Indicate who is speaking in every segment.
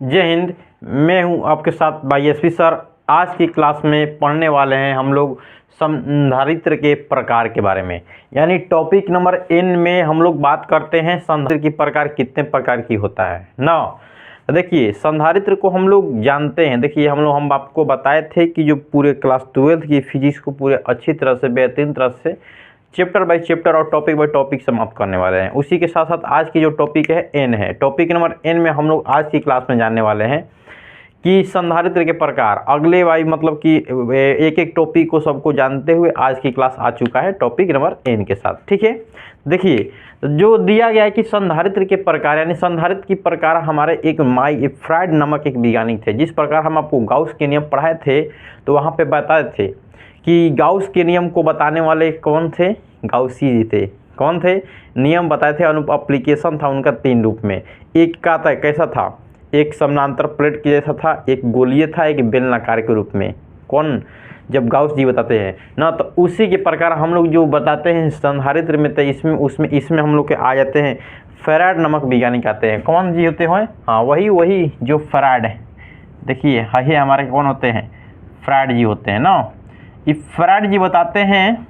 Speaker 1: जय हिंद। मैं हूं आपके साथ भाई एसपी सर। आज की क्लास में पढ़ने वाले हैं हम लोग संधारित्र के प्रकार के बारे में, यानी टॉपिक नंबर n में हम लोग बात करते हैं संधारित्र की प्रकार कितने प्रकार की होता है ना। देखिए संधारित्र को हम लोग जानते हैं। देखिए हम आपको बताए थे कि जो पूरे क्लास 12 की फिजिक्स को पूरे अच्छी तरह से बेहतरीन तरह से चैप्टर बाय चैप्टर और टॉपिक बाय टॉपिक समाप्त करने वाले हैं। उसी के साथ साथ आज की जो टॉपिक है एन है, टॉपिक नंबर एन में हम लोग आज की क्लास में जानने वाले हैं कि संधारित्र के प्रकार। अगले वाई मतलब कि एक एक टॉपिक को सबको जानते हुए आज की क्लास आ चुका है टॉपिक नंबर एन के साथ। ठीक है, देखिए जो दिया गया है कि संधारित्र के प्रकार, यानी संधारित्र की प्रकार हमारे एक फ्राइड नामक एक वैज्ञानिक थे। जिस प्रकार हम आपको गाउस के नियम पढ़ाए थे तो वहाँ पे बताए थे कि गाउस के नियम को बताने वाले कौन थे, गाउसी जी थे। कौन थे, नियम बताए थे। एप्लीकेशन था उनका 3 रूप में। एक का था कैसा था, एक समानांतर प्लेट के जैसा था, एक गोलीय था, एक बेलनाकार के रूप में। कौन, जब गाउस जी बताते हैं ना, तो उसी के प्रकार हम लोग जो बताते हैं संधारित्र में, तो इसमें हम लोग के आ जाते हैं फैराड नामक वैज्ञानिक आते हैं। कौन जी होते हैं, हाँ वही जो फैराड है। देखिए ये हमारे कौन होते हैं, फैराड जी होते हैं ना। ये फैराड जी बताते हैं,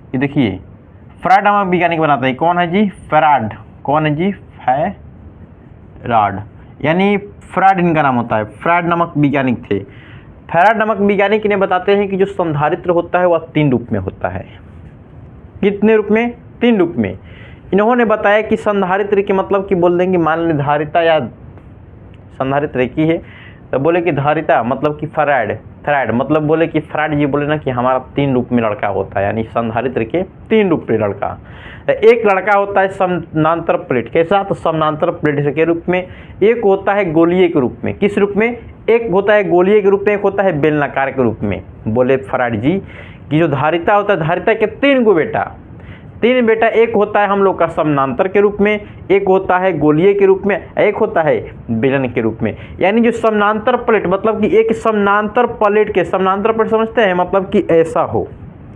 Speaker 1: ये देखिए फैराड नामक वैज्ञानिक बनाते हैं। कौन है जी, फैराड। कौन है जी, फैराड, यानी फैराड इनका नाम होता है। फैराड नामक वैज्ञानिक थे। फैराड नामक वैज्ञानिक ने बताते हैं कि जो संधारित्र होता है वह 3 रूप में होता है। कितने रूप में, 3 रूप में। इन्होंने बताया कि संधारित्र के मतलब कि बोल देंगे, मान ली धारिता या संधारित्र एक ही है तो बोले कि धारिता मतलब कि फैराड मतलब बोले कि फैराड जी बोले ना कि हमारा 3 रूप में लड़का होता है, यानी संधारित्र के 3 रूप में लड़का। एक लड़का होता है समानांतर प्लेट, कैसा, तो समानांतर प्लेट के रूप में। एक होता है गोलीय के रूप में। किस रूप में, एक होता है गोलीय के रूप में, एक होता है बेलनाकार के रूप में। बोले फैराड जी कि जो धारिता होता है, धारिता के 3 गो बेटा, 3 बेटा। एक होता है हम लोग का समानांतर के रूप में, एक होता है गोलीय के रूप में, एक होता है बेलन के रूप में। यानी जो समानांतर प्लेट मतलब कि एक समानांतर प्लेट के, समानांतर प्लेट समझते हैं मतलब कि ऐसा हो,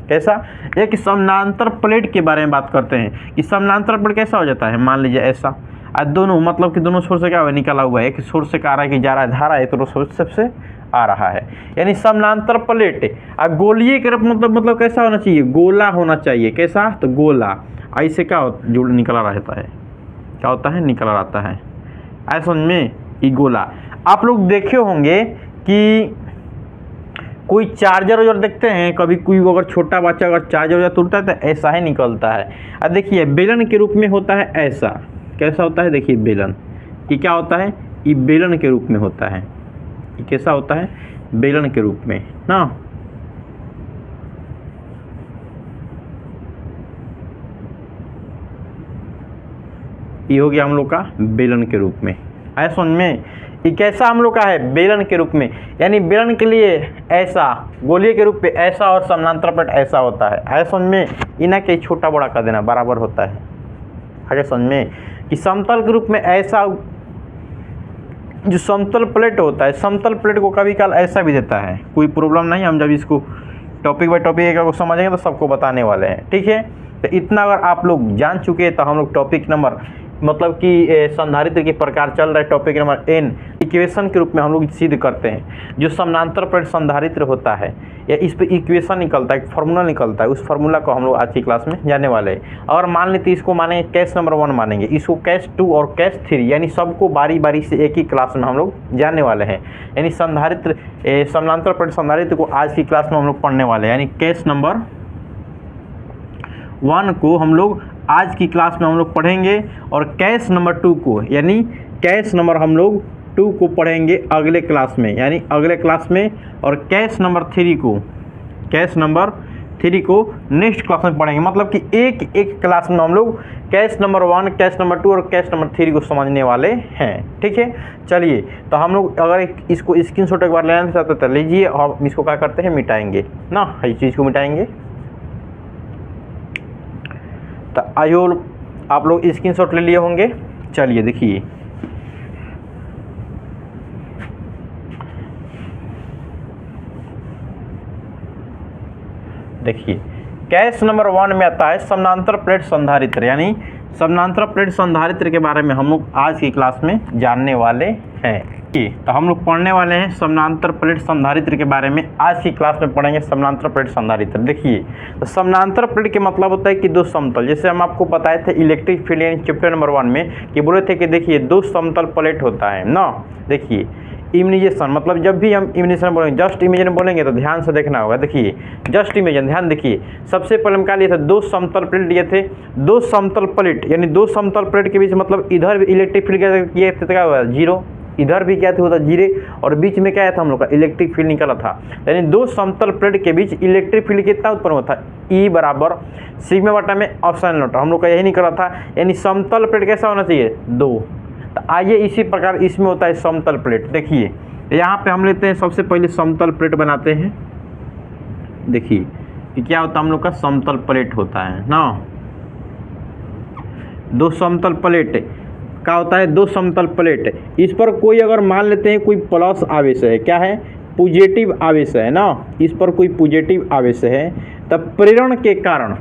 Speaker 1: कैसा, एक समानांतर प्लेट के बारे में बात करते हैं कि समानांतर प्लेट कैसा हो जाता है। मान लीजिए ऐसा, दोनों मतलब कि दोनों छोर से क्या हुआ, निकला हुआ है। एक छोर से आ रहा है कि जा रहा है धारा, एक तो छोर से आ रहा है, यानी समानांतर प्लेट। और गोलीय के रूप मतलब कैसा होना चाहिए, गोला होना चाहिए। कैसा, तो गोला। ऐसे क्या जुड़ निकला रहता है, क्या होता है, निकला रहता है। ऐसा समझ में, ये गोला। आप लोग देखे होंगे कि कोई चार्जर देखते हैं कभी, कोई अगर छोटा बच्चा अगर चार्जर तोड़ता है तो ऐसा ही निकलता है। अब देखिए बेलन के रूप में होता है ऐसा। कैसा होता है, देखिए बेलन, ये क्या होता है, ये बेलन के रूप में होता है। ये कैसा होता है, बेलन के रूप में ना। ये हो गया हम लोग का बेलन के रूप में। ऐसा समझ में, ये कैसा हम लोग का है, बेलन के रूप में। यानी बेलन के लिए ऐसा, गोलीय के रूप में ऐसा, और समानांतर प्लेट ऐसा होता है। ऐसा समझ में, इन्हें के छोटा बड़ा कर देना बराबर होता है। आगे समझ में कि समतल के रूप में ऐसा, जो समतल प्लेट होता है, समतल प्लेट को कभी काल ऐसा भी देता है, कोई प्रॉब्लम नहीं। हम जब इसको टॉपिक बाय टॉपिक को समझेंगे तो सबको बताने वाले हैं। ठीक है, तो इतना अगर आप लोग जान चुके हैं तो हम लोग टॉपिक नंबर मतलब कि संधारित्र के प्रकार चल रहा है, टॉपिक नंबर n इक्वेशन के रूप में हम लोग सिद्ध करते हैं। जो समानांतर प्लेट संधारित्र होता है या इस पे इक्वेशन निकलता है, एक फार्मूला निकलता है, उस फार्मूला को हम लोग आज की क्लास में जानने वाले हैं। और मान लेते इसको मानेंगे केस नंबर 1 मानेंगे, इसको केस 2 और केस 3, यानी सबको बारी बारी से एक ही क्लास में हम लोग जानने वाले हैं। यानी संधारित्र समानांतर प्लेट संधारित्र को आज की क्लास में हम लोग पढ़ने वाले हैं। यानी केस नंबर 1 को हम लोग आज की क्लास में हम लोग पढ़ेंगे, और केस नंबर 2 को, यानी केस नंबर हम लोग 2 को पढ़ेंगे अगले क्लास में, यानी अगले क्लास में। और केस नंबर 3 को, केस नंबर 3 को नेक्स्ट क्लास में पढ़ेंगे। मतलब कि एक एक क्लास में हम लोग केस नंबर 1, केस नंबर 2 और केस नंबर 3 को समझने वाले हैं। ठीक है, चलिए तो हम लोग अगर इसको स्क्रीनशॉट एक बार लेना चाहते तो लीजिए, और इसको क्या करते हैं, मिटाएंगे ना, इस चीज़ को मिटाएंगे। तो आई होप आप लोग स्क्रीनशॉट ले लिए होंगे। चलिए देखिए, केस नंबर 1 में आता है समानांतर प्लेट संधारित्र, यानी समानांतर प्लेट संधारित्र के बारे में हम लोग आज की क्लास में जानने वाले हैं। तो हम लोग पढ़ने वाले हैं समानांतर प्लेट संधारित्र के बारे में। आज की क्लास में पढ़ेंगे समानांतर प्लेट संधारित्र। देखिए, तो समानांतर प्लेट के मतलब होता है कि दो समतल, जैसे हम आपको बताए थे इलेक्ट्रिक फील्ड यानी चैप्टर नंबर 1 में कि बोले थे कि देखिए दो समतल प्लेट होता है ना। देखिए इमेजिनेशन, मतलब जब भी हम इमेजिनेशन बोलेंगे, जस्ट इमेजिन बोलेंगे तो ध्यान से देखना होगा। देखिए जस्ट इमेजिन, ध्यान देखिए, सबसे पहले हम क्या लिए थे, दो समतल प्लेट लिए थे। दो समतल प्लेट यानी दो समतल प्लेट के बीच मतलब इधर भी इलेक्ट्रिक फील्ड क्या हुआ, जीरो, इधर भी क्या होता जीरो, और बीच में क्या था हम लोग का इलेक्ट्रिक फील्ड निकला था। यानी दो समतल प्लेट के बीच इलेक्ट्रिक फील्ड कितना उत्पन्न होता है, ई बराबर सिग्मा बटा में एप्सिलॉन नॉट। हम लोग का यही निकला था, यानी समतल प्लेट कैसा होना चाहिए, दो। तो आइए इसी प्रकार इसमें होता है समतल प्लेट। देखिए यहाँ पे हम लेते हैं, सबसे पहले समतल प्लेट बनाते हैं। देखिए कि क्या होता है हम लोग का समतल प्लेट होता है ना। दो समतल प्लेट क्या होता है, दो समतल प्लेट, इस पर कोई अगर मान लेते हैं कोई प्लस आवेश है, क्या है, पॉजिटिव आवेश है ना, इस पर कोई पॉजिटिव आवेश है, तब प्रेरण के कारण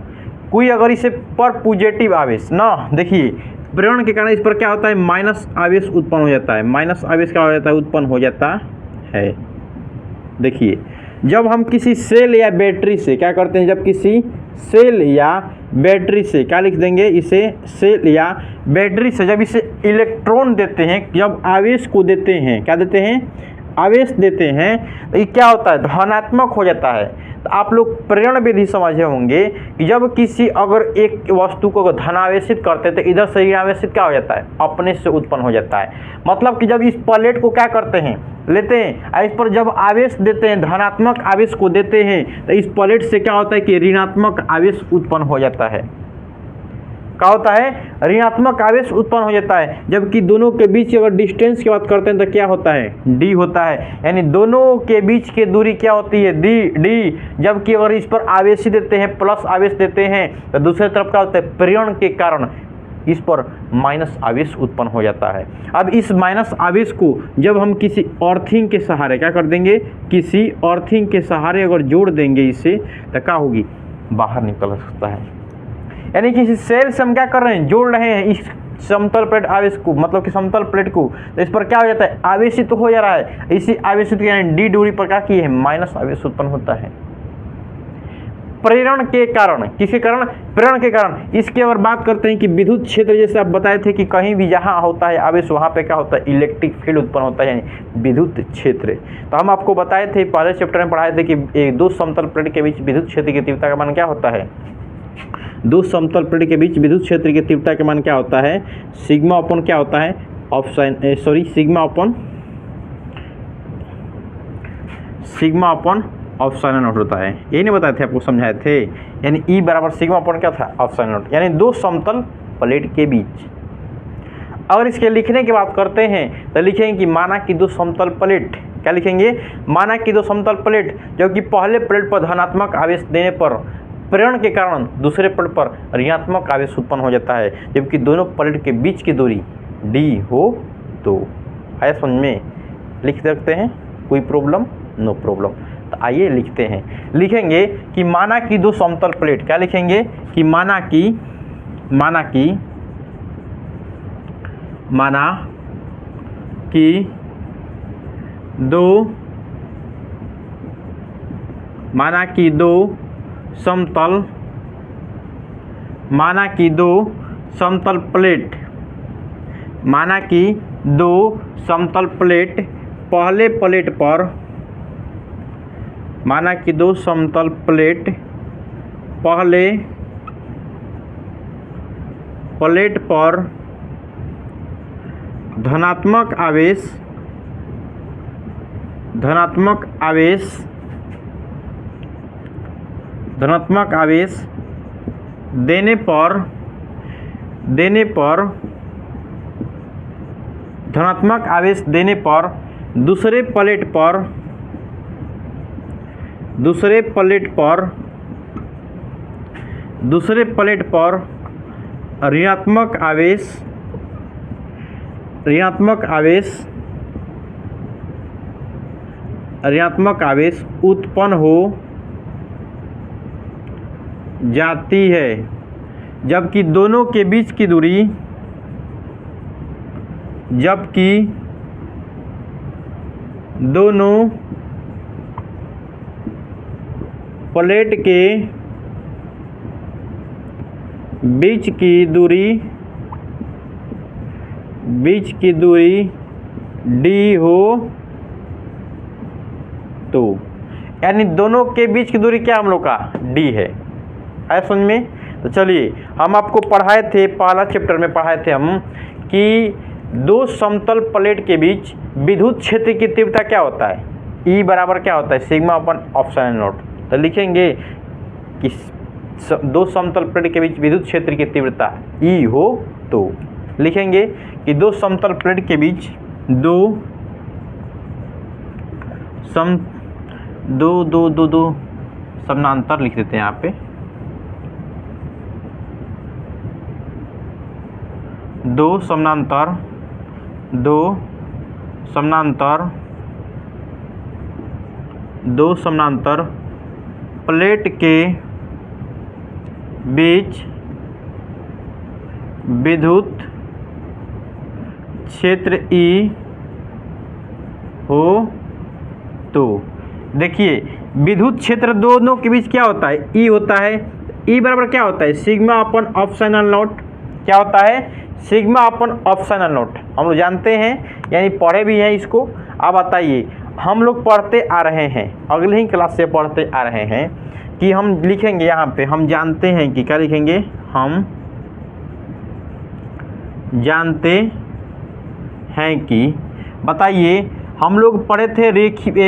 Speaker 1: कोई अगर इसे पर पॉजिटिव आवेश ना, देखिए प्रेरण के कारण इस पर क्या होता है, माइनस आवेश उत्पन्न हो जाता है। माइनस आवेश क्या हो जाता है, उत्पन्न हो जाता है। देखिए जब हम किसी सेल या बैटरी से क्या करते हैं, जब किसी सेल या बैटरी से क्या लिख देंगे, इसे सेल या बैटरी से जब इसे इलेक्ट्रॉन देते हैं, जब आवेश को देते हैं, क्या देते हैं, आवेश देते हैं, तो ये क्या होता है, धनात्मक हो जाता है। तो आप लोग प्रेरण विधि समझे होंगे कि जब किसी अगर एक वस्तु को धनावेशित करते हैं तो इधर से ऋणावेशित क्या हो जाता है, अपने से उत्पन्न हो जाता है। मतलब कि जब इस प्लेट को क्या करते हैं, लेते हैं, इस पर जब आवेश देते हैं, धनात्मक आवेश को देते हैं, तो इस प्लेट से क्या होता है कि ऋणात्मक आवेश उत्पन्न हो जाता है। क्या होता है, ऋणात्मक आवेश उत्पन्न हो जाता है। जबकि दोनों के बीच अगर डिस्टेंस की बात करते हैं तो क्या होता है, डी होता है, यानी दोनों के बीच की दूरी क्या होती है, डी। जबकि अगर इस पर आवेश देते हैं, प्लस आवेश देते हैं, तो दूसरी तरफ क्या होता है, प्रेरण के कारण इस पर माइनस आवेश उत्पन्न हो जाता है। अब इस माइनस आवेश को जब हम किसी अर्थिंग के सहारे क्या कर देंगे, किसी अर्थिंग के सहारे अगर जोड़ देंगे इसे, तो क्या होगी, बाहर निकल सकता है। यानी कि इस सेल से हम क्या कर रहे हैं, जोड़ रहे हैं इस समतल प्लेट आवेश को, मतलब कि समतल प्लेट को, तो इस पर क्या हो जाता है, आवेशित तो हो जा रहा है। इसी आवेशित यानी डी दूरी पर क्या किए हैं, माइनस आवेश उत्पन्न होता है प्रेरण के कारण। किसके कारण, प्रेरण के कारण। इसकी अगर बात करते हैं कि विद्युत क्षेत्र, जैसे आप बताए थे कि कहीं भी जहाँ होता है आवेश वहाँ पे क्या होता है, इलेक्ट्रिक फील्ड उत्पन्न होता है, यानी विद्युत क्षेत्र। तो हम आपको बताए थे, पहले चैप्टर में पढ़ाए थे कि दो समतल प्लेट के बीच विद्युत क्षेत्र की तीव्रता का मान क्या होता है, दो समतल प्लेट के बीच विद्युत क्षेत्र की तीव्रता के मान क्या होता है, सिग्मा अपन क्या होता है, सिग्मा अपन एप्सिलॉन नॉट होता है। यही नहीं बताए थे, आपको समझाए थे, यानी ई बराबर सिग्मा अपन क्या था, एप्सिलॉन नॉट, यानी दो समतल प्लेट के बीच। अगर इसके लिखने की बात करते हैं तो लिखेंगे कि माना कि दो समतल प्लेट, क्या लिखेंगे, माना कि दो समतल प्लेट, जबकि पहले प्लेट पर धनात्मक आवेश देने पर प्रेरण के कारण दूसरे प्लेट पर ऋणात्मक आवेश उत्पन्न हो जाता है, जबकि दोनों प्लेट के बीच की दूरी डी हो तो। आया समझ में, लिख सकते हैं, कोई प्रॉब्लम, नो प्रॉब्लम। तो आइए लिखते हैं, लिखेंगे कि माना कि दो समतल प्लेट, क्या लिखेंगे कि माना कि दो समतल प्लेट, पहले प्लेट पर, माना कि दो समतल प्लेट पहले प्लेट पर धनात्मक आवेश देने पर धनात्मक आवेश देने पर दूसरे प्लेट पर ऋणात्मक आवेश उत्पन्न हो जाती है। जबकि दोनों के बीच की दूरी, जबकि दोनों प्लेट के बीच की दूरी d हो तो, यानी दोनों के बीच की दूरी क्या हम लोग का d है। आया समझ में? तो चलिए हम आपको पढ़ाए थे, पहला चैप्टर में पढ़ाए थे हम कि दो समतल प्लेट के बीच विद्युत क्षेत्र की तीव्रता क्या होता है, E बराबर क्या होता है, सिग्मा अपन ऑप्शन नोट। तो लिखेंगे कि दो समतल प्लेट के बीच विद्युत क्षेत्र की तीव्रता E हो तो लिखेंगे कि दो समतल प्लेट के बीच दो समानांतर लिख देते हैं यहाँ पे, दो समानांतर प्लेट के बीच विद्युत क्षेत्र E हो तो, देखिए विद्युत क्षेत्र दोनों के बीच क्या होता है, E होता है। E बराबर क्या होता है, सिग्मा अपन ऑप्शनल नोट। क्या होता है, सिग्मा अपन ऑप्शनल नोट। हम लोग जानते हैं, यानी पढ़े भी हैं इसको। अब बताइए, हम लोग पढ़ते आ रहे हैं, अगले ही क्लास से पढ़ते आ रहे हैं कि हम लिखेंगे यहाँ पे, हम जानते हैं कि क्या लिखेंगे, हम जानते हैं कि, बताइए हम लोग पढ़े थे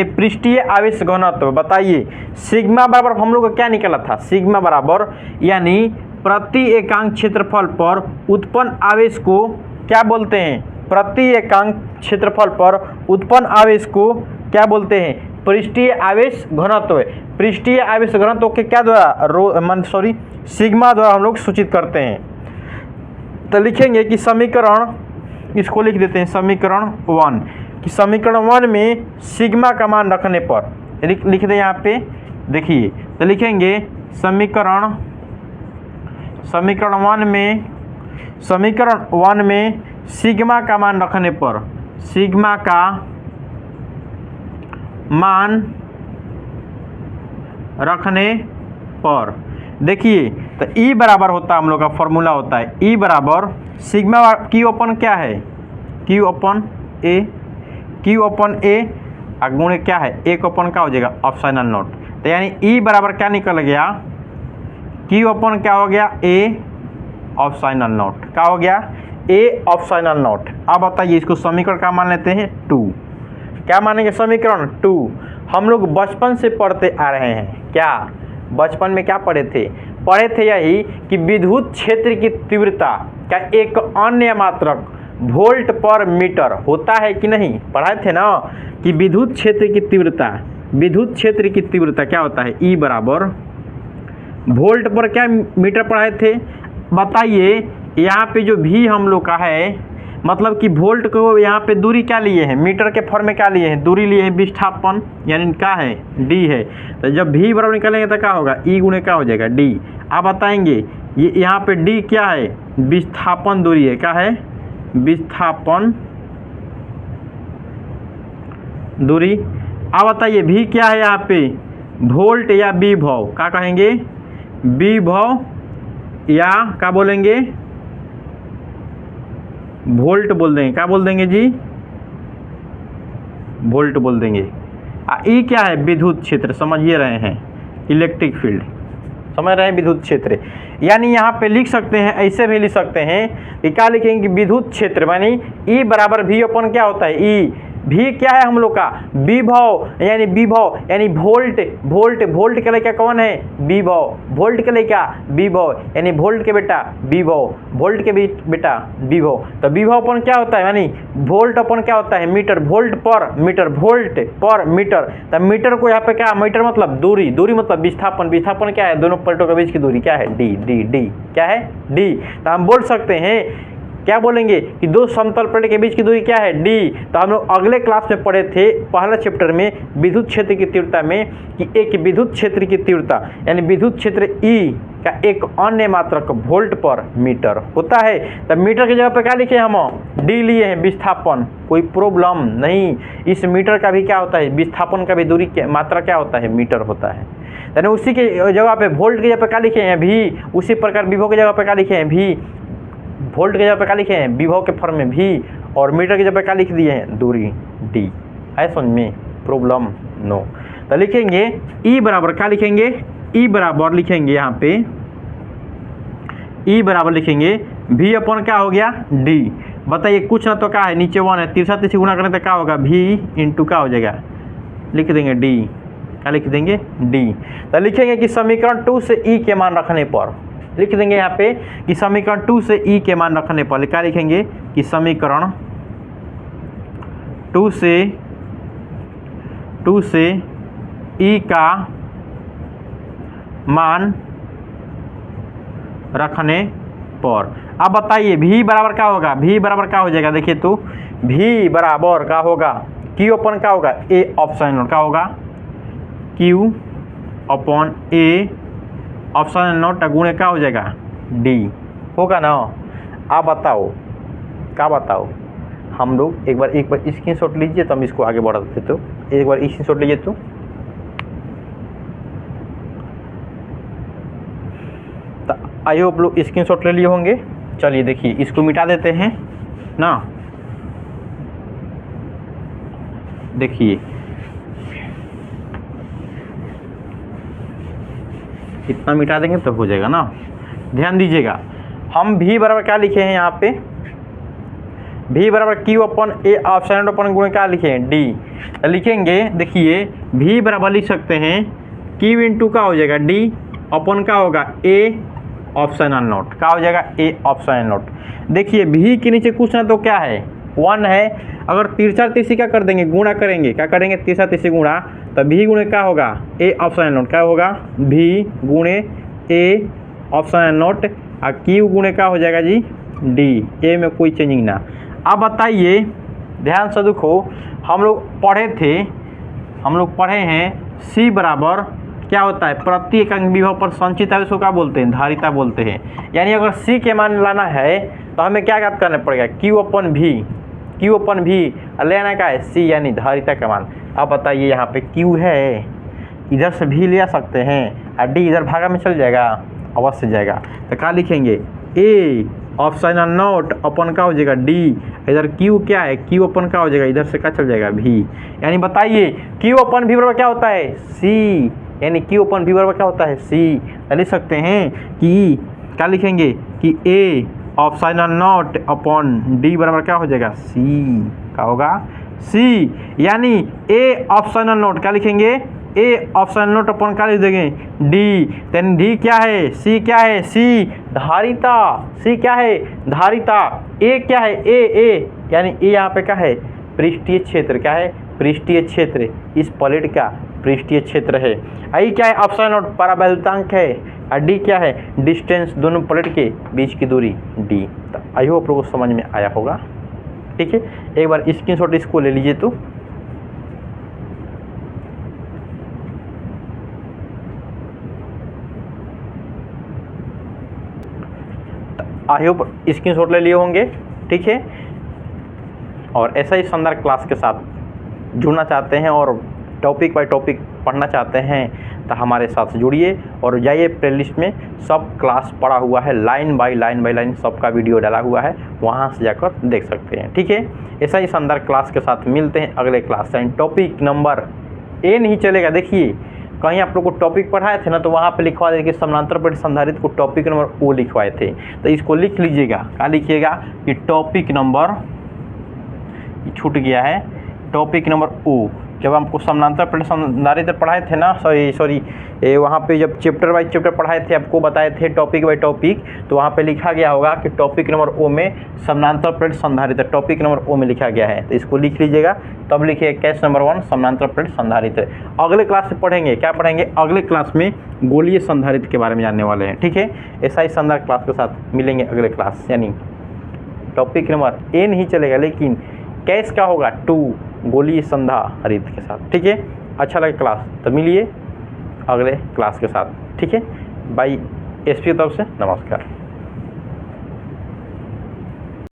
Speaker 1: पृष्ठीय आवेश घनत्व। बताइए सिग्मा बराबर हम लोग का क्या निकला था, सिग्मा बराबर यानी प्रति एकांक क्षेत्रफल पर उत्पन्न आवेश को क्या बोलते हैं, प्रति एकांक क्षेत्रफल पर उत्पन्न आवेश को क्या बोलते हैं, पृष्ठीय आवेश घनत्व। पृष्ठीय आवेश घनत्व के क्या द्वारा सिग्मा द्वारा हम लोग सूचित करते हैं। तो लिखेंगे कि समीकरण, इसको लिख देते हैं समीकरण 1, कि समीकरण 1 में सिग्मा का मान रखने पर लिख दें यहाँ पे, देखिए तो लिखेंगे समीकरण 1 में सिग्मा का मान रखने पर, सिग्मा का मान रखने पर देखिए तो E बराबर होता है, हम लोग का फॉर्मूला होता है E बराबर सिग्मा Q अपन क्या है, Q अपन A गुणे क्या है, एक अपन क्या हो जाएगा ऑप्शनल नोट। तो यानी E बराबर क्या निकल गया, Q अपन क्या हो गया A ऑप्शनल नोट। क्या हो गया, A ऑप्शनल नोट। अब बताइए इसको समीकरण का मान लेते हैं 2। क्या मानेंगे, समीकरण 2। हम लोग बचपन से पढ़ते आ रहे हैं, क्या बचपन में क्या पढ़े थे यही कि विद्युत क्षेत्र की तीव्रता का एक अन्य मात्रक वोल्ट पर मीटर होता है कि नहीं, पढ़ाए थे ना कि विद्युत क्षेत्र की तीव्रता क्या होता है, E बराबर वोल्ट पर क्या मीटर पढ़ाए थे। बताइए यहाँ पे जो भी हम लोग का है, मतलब कि वोल्ट को यहाँ पे दूरी क्या लिए हैं, मीटर के फॉर्म में क्या लिए हैं, दूरी लिए हैं विस्थापन, यानी क्या है d है। तो जब v बराबर निकालेंगे तो क्या होगा, E गुणे क्या हो जाएगा d। आप बताएंगे ये यहाँ पे d क्या है, विस्थापन दूरी है, क्या है विस्थापन दूरी। अब बताइए v क्या है यहाँ पे, वोल्ट या विभव, क्या कहेंगे विभव या क्या बोलेंगे वोल्ट बोल देंगे, क्या बोल देंगे जी वोल्ट बोल देंगे। ई क्या है, विद्युत क्षेत्र, समझिए रहे हैं इलेक्ट्रिक फील्ड, समझ रहे हैं विद्युत क्षेत्र। यानी यहाँ पे लिख सकते हैं, ऐसे भी लिख सकते हैं कि क्या लिखेंगे कि विद्युत क्षेत्र मानी ई बराबर भी अपन क्या होता है, ई भी क्या है हम लोग का विभव, यानी वोल्ट के लेकर कौन है विभव, वोल्ट के लेकर विभव, यानी वोल्ट के बेटा विभव, वोल्ट के बेटा विभव। तो विभव अपन क्या होता है, यानी वोल्ट अपन क्या होता है मीटर, वोल्ट पर मीटर। तो मीटर को यहाँ पे क्या, मीटर मतलब दूरी मतलब विस्थापन क्या है, दोनों प्लेटों के बीच की दूरी क्या है डी क्या है डी। तो हम बोल सकते हैं क्या बोलेंगे कि दो समतल प्लेट के बीच की दूरी क्या है, डी। तो हम लोग अगले क्लास में पढ़े थे पहला चैप्टर में विद्युत क्षेत्र की तीव्रता में कि एक विद्युत क्षेत्र की तीव्रता यानी विद्युत क्षेत्र ई का एक अन्य मात्रक वोल्ट पर मीटर होता है। तब मीटर की जगह पर क्या लिखे हम, डी लिए हैं, विस्थापन, कोई प्रॉब्लम नहीं। इस मीटर का भी क्या होता है, विस्थापन का भी दूरी मात्रा क्या होता है, मीटर होता है। यानी उसी के जगह पे वोल्ट की जगह पे क्या लिखे हैं, भी। उसी प्रकार विभव की जगह पे क्या लिखे हैं, भी। वोल्ट की जगह पे क्या लिखे हैं, विभव के फॉर्म में भी, और मीटर की जगह पे क्या लिख दिए हैं, दूरी डी। है समझ में, प्रॉब्लम नो। तो लिखेंगे ई बराबर क्या लिखेंगे, ई बराबर लिखेंगे यहाँ पे ई बराबर लिखेंगे भी अपन क्या हो गया, डी। बताइए कुछ ना तो क्या है, नीचे 1 है, तीसरा तीसरी गुणा करें तो क्या होगा, भी इंटू क्या हो जाएगा, लिख देंगे डी। क्या लिख देंगे, डी। तो लिखेंगे कि समीकरण 2 से ई के मान रखने पर, लिख देंगे यहाँ पे कि समीकरण 2 से ई के मान रखने पर क्या लिखेंगे कि समीकरण 2 से ई का मान रखने पर। अब बताइए भी बराबर क्या होगा, भी बराबर क्या हो जाएगा, देखिए तो भी बराबर क्या होगा, क्यू अपन क्या होगा, ए ऑप्शन क्या होगा, Q upon A option note गुणे क्या हो जाएगा, डी होगा ना। आप बताओ क्या बताओ, हम लोग एक बार स्क्रीनशॉट लीजिए तो हम इसको आगे बढ़ा देते। तो एक बार स्क्रीनशॉट लीजिए तो आई होप लोग स्क्रीनशॉट ले लिए होंगे। चलिए देखिए इसको मिटा देते हैं ना, देखिए इतना मिटा देंगे तो हो जाएगा ना। ध्यान दीजिएगा हम भी बराबर क्या लिखे हैं यहाँ पे, भी बराबर क्यू अपन ए ऑप्शन अपन गुणे क्या लिखे हैं, डी। लिखेंगे देखिए भी बराबर लिख सकते हैं क्यू इंटू का हो जाएगा डी अपन का होगा ए ऑप्शन नोट, क्या हो जाएगा, ए ऑप्शन नोट। देखिए भी के नीचे कुछ ना तो क्या है, 1 है। अगर तिरछा तिरछी क्या कर देंगे, गुणा करेंगे, क्या करेंगे, तिरछा तिरछी गुणा, तो भी गुणे क्या होगा, ए ऑप्शन नोट, क्या होगा, भी गुणे ए ऑप्शन नोट, और क्यू गुणे क्या हो जाएगा जी, डी। ए में कोई चेंजिंग ना। अब बताइए ध्यान से देखो, हम लोग पढ़े हैं सी बराबर क्या होता है, प्रति एकांक विभव पर संचित है उसको क्या बोलते हैं, धारिता बोलते हैं। यानी अगर सी के मान लाना है तो हमें क्या याद करना पड़ेगा, क्यू अपन भी लेना क्या है, सी यानी धारिता का मान। अब बताइए यहाँ पे क्यू है, इधर से भी ले आ सकते हैं, और डी इधर भागा में चल जाएगा, अवश्य जाएगा। तो क्या लिखेंगे, ए ऑप्शन नोट अपन का हो जाएगा डी, इधर क्यू क्या है, क्यू अपन का हो जाएगा, इधर से क्या चल जाएगा, भी। यानी बताइए क्यू अपन भी बराबर क्या होता है, सी। यानी क्यू अपन भी बराबर क्या होता है, सी। लिख सकते हैं कि क्या लिखेंगे कि A option naught upon D बराबर क्या हो जाएगा, सी। क्या होगा, सी। यानी ए ऑप्शन नोट क्या लिखेंगे, ए ऑप्शन नोट अपॉन क्या लिख देंगे, डी। देन डी क्या है, सी क्या है, सी धारिता, सी क्या है, धारिता। ए क्या है, ए यानी ए यहाँ पे क्या है, पृष्ठीय क्षेत्र, क्या है, पृष्ठीय क्षेत्र, इस प्लेट का पृष्ठीय क्षेत्र है। आई क्या है, ऑप्शन नोट परावैद्युतांक है, और डी क्या है, डिस्टेंस दोनों प्लेट के बीच की दूरी, डी। तो आई होप लोगों को समझ में आया होगा। ठीक है, एक बार स्क्रीनशॉट इसको ले लीजिए। तो आई होप स्क्रीनशॉट ले लिए होंगे। ठीक है, और ऐसा ही शानदार क्लास के साथ जुड़ना चाहते हैं और टॉपिक बाय टॉपिक पढ़ना चाहते हैं तो हमारे साथ जुड़िए और जाइए प्लेलिस्ट में, सब क्लास पढ़ा हुआ है, लाइन बाय लाइन सबका वीडियो डाला हुआ है, वहाँ से जाकर देख सकते हैं। ठीक है, ऐसा ही शानदार क्लास के साथ मिलते हैं अगले क्लास में। टॉपिक नंबर ए नहीं चलेगा, देखिए कहीं आप लोग को टॉपिक पढ़ाए थे ना, तो वहाँ पे लिखवा देंगे समानांतर प्लेट संधारित्र को टॉपिक नंबर ओ लिखवाए थे, तो इसको लिख लीजिएगा। क्या लिखिएगा कि टॉपिक नंबर, छूट गया है, टॉपिक नंबर ओ। जब हमको समानांतर प्लेट संधारित्र पढ़ाए थे ना, सॉरी वहाँ पे जब चैप्टर बाय चैप्टर पढ़ाए थे, आपको बताए थे टॉपिक बाय टॉपिक, तो वहाँ पे लिखा गया होगा कि टॉपिक नंबर ओ में समानांतर प्लेट संधारित्र, टॉपिक नंबर ओ में लिखा गया है, तो इसको लिख लीजिएगा। तब लिखिए केस नंबर 1 समानांतर प्लेट संधारित्र। अगले क्लास में पढ़ेंगे, क्या पढ़ेंगे, अगले क्लास में गोलीय संधारित्र के बारे में जानने वाले हैं। ठीक है, ऐसा ही शानदार क्लास के साथ मिलेंगे अगले क्लास, यानी टॉपिक नंबर ए नहीं चलेगा, लेकिन कैश का होगा टू, गोली संधा हरित के साथ। ठीक है, अच्छा लगे क्लास तो मिलिए अगले क्लास के साथ। ठीक है, बाई एसपी की तरफ से नमस्कार।